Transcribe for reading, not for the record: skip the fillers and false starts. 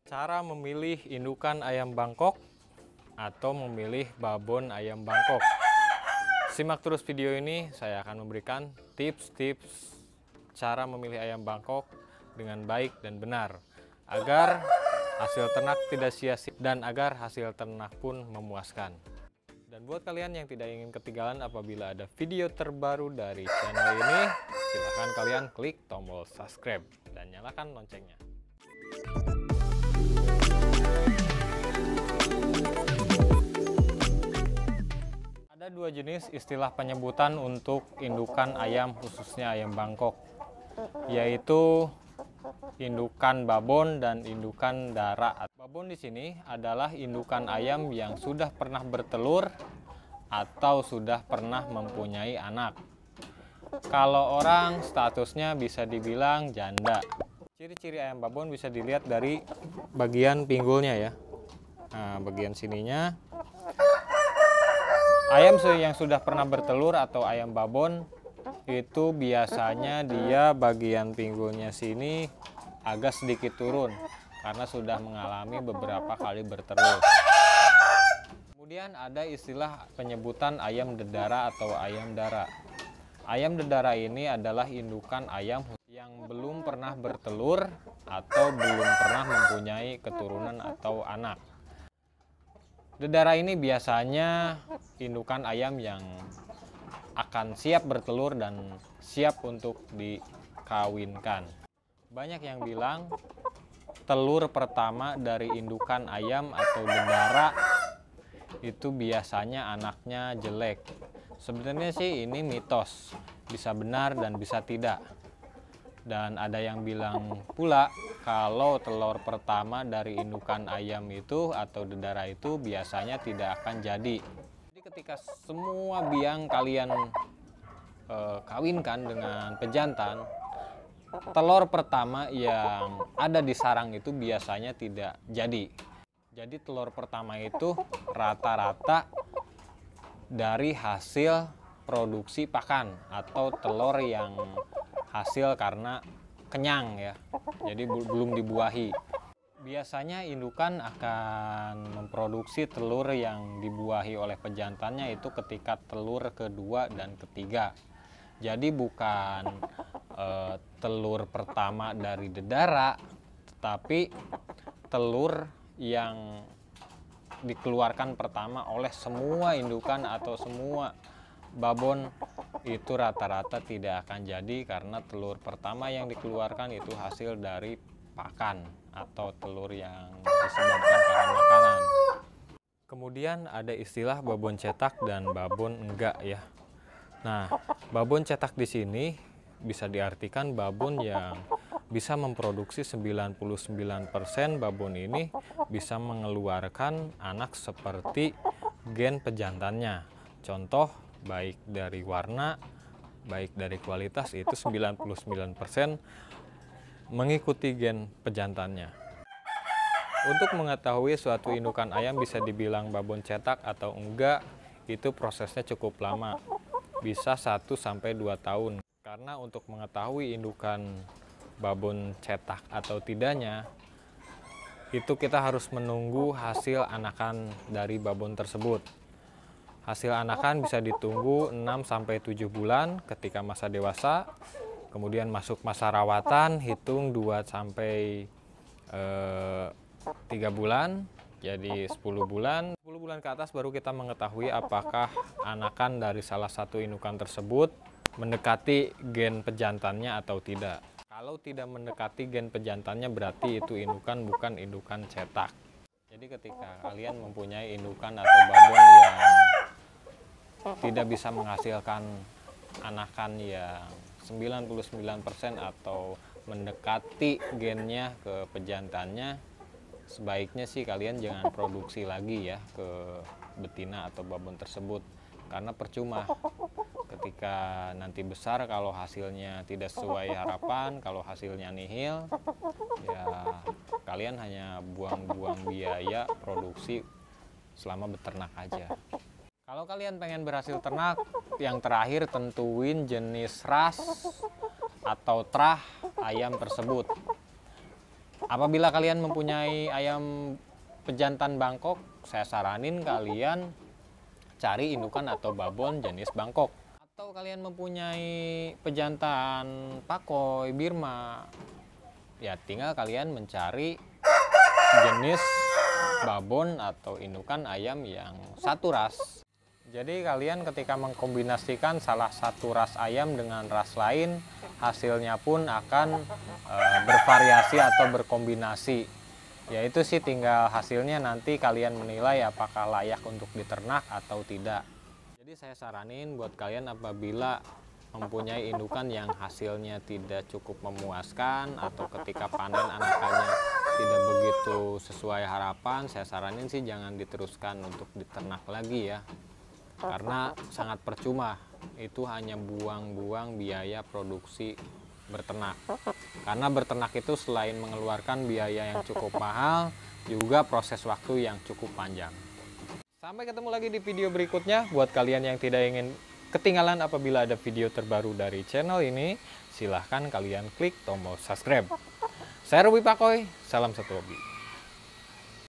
Cara memilih indukan ayam Bangkok atau memilih babon ayam Bangkok. Simak terus video ini, saya akan memberikan tips-tips cara memilih ayam Bangkok dengan baik dan benar agar hasil ternak tidak sia-sia dan agar hasil ternak pun memuaskan. Dan buat kalian yang tidak ingin ketinggalan apabila ada video terbaru dari channel ini, silahkan kalian klik tombol subscribe dan nyalakan loncengnya. Ada dua jenis istilah penyebutan untuk indukan ayam, khususnya ayam Bangkok, yaitu indukan babon dan indukan dara. Babon di sini adalah indukan ayam yang sudah pernah bertelur atau sudah pernah mempunyai anak. Kalau orang statusnya bisa dibilang janda. Ciri-ciri ayam babon bisa dilihat dari bagian pinggulnya ya. Nah, bagian sininya. Ayam yang sudah pernah bertelur atau ayam babon itu biasanya dia bagian pinggulnya sini agak sedikit turun karena sudah mengalami beberapa kali bertelur. Kemudian ada istilah penyebutan ayam dedara atau ayam dara. Ayam dedara ini adalah indukan ayam yang belum pernah bertelur atau belum pernah mempunyai keturunan atau anak. Dedara ini biasanya indukan ayam yang akan siap bertelur dan siap untuk dikawinkan. Banyak yang bilang telur pertama dari indukan ayam atau dedara itu biasanya anaknya jelek. Sebenarnya sih ini mitos, bisa benar dan bisa tidak. Dan ada yang bilang pula kalau telur pertama dari indukan ayam itu atau dedara itu biasanya tidak akan jadi. Jadi ketika semua biang kalian kawinkan dengan pejantan, telur pertama yang ada di sarang itu biasanya tidak jadi. Jadi telur pertama itu rata-rata dari hasil produksi pakan atau telur yang hasil karena kenyang ya, jadi belum dibuahi. Biasanya indukan akan memproduksi telur yang dibuahi oleh pejantannya itu ketika telur kedua dan ketiga. Jadi bukan telur pertama dari dedara, tetapi telur yang dikeluarkan pertama oleh semua indukan atau semua babon itu rata-rata tidak akan jadi karena telur pertama yang dikeluarkan itu hasil dari pakan atau telur yang disebabkan karena makanan. Kemudian ada istilah babon cetak dan babon enggak ya. Nah, babon cetak di sini bisa diartikan babon yang bisa memproduksi 99% babon ini bisa mengeluarkan anak seperti gen pejantannya. Contoh baik dari warna, baik dari kualitas itu 99% mengikuti gen pejantannya. Untuk mengetahui suatu indukan ayam bisa dibilang babon cetak atau enggak, itu prosesnya cukup lama. Bisa 1-2 tahun. Karena untuk mengetahui indukan babon cetak atau tidaknya, itu kita harus menunggu hasil anakan dari babon tersebut. Hasil anakan bisa ditunggu 6-7 bulan ketika masa dewasa. Kemudian masuk masa rawatan, hitung 2-3 bulan, jadi 10 bulan. 10 bulan ke atas baru kita mengetahui apakah anakan dari salah satu indukan tersebut mendekati gen pejantannya atau tidak. Kalau tidak mendekati gen pejantannya berarti itu indukan bukan indukan cetak. Jadi ketika kalian mempunyai indukan atau babon yang tidak bisa menghasilkan anakan yang 99% atau mendekati gennya ke pejantannya, sebaiknya sih kalian jangan produksi lagi ya ke betina atau babon tersebut, karena percuma ketika nanti besar kalau hasilnya tidak sesuai harapan, kalau hasilnya nihil ya kalian hanya buang-buang biaya produksi selama beternak aja. Kalau kalian pengen berhasil ternak, yang terakhir tentuin jenis ras atau trah ayam tersebut. Apabila kalian mempunyai ayam pejantan Bangkok, saya saranin kalian cari indukan atau babon jenis Bangkok. Atau kalian mempunyai pejantan Pakoy, Birma, ya tinggal kalian mencari jenis babon atau indukan ayam yang satu ras. Jadi kalian ketika mengkombinasikan salah satu ras ayam dengan ras lain, hasilnya pun akan bervariasi atau berkombinasi. Ya itu sih tinggal hasilnya nanti kalian menilai apakah layak untuk diternak atau tidak. Jadi saya saranin buat kalian apabila mempunyai indukan yang hasilnya tidak cukup memuaskan atau ketika panen anakannya tidak begitu sesuai harapan, saya saranin sih jangan diteruskan untuk diternak lagi ya. Karena sangat percuma, itu hanya buang-buang biaya produksi berternak. Karena berternak itu selain mengeluarkan biaya yang cukup mahal, juga proses waktu yang cukup panjang. Sampai ketemu lagi di video berikutnya. Buat kalian yang tidak ingin ketinggalan apabila ada video terbaru dari channel ini, silahkan kalian klik tombol subscribe. Saya Ruby Pakoy, salam satu hobi.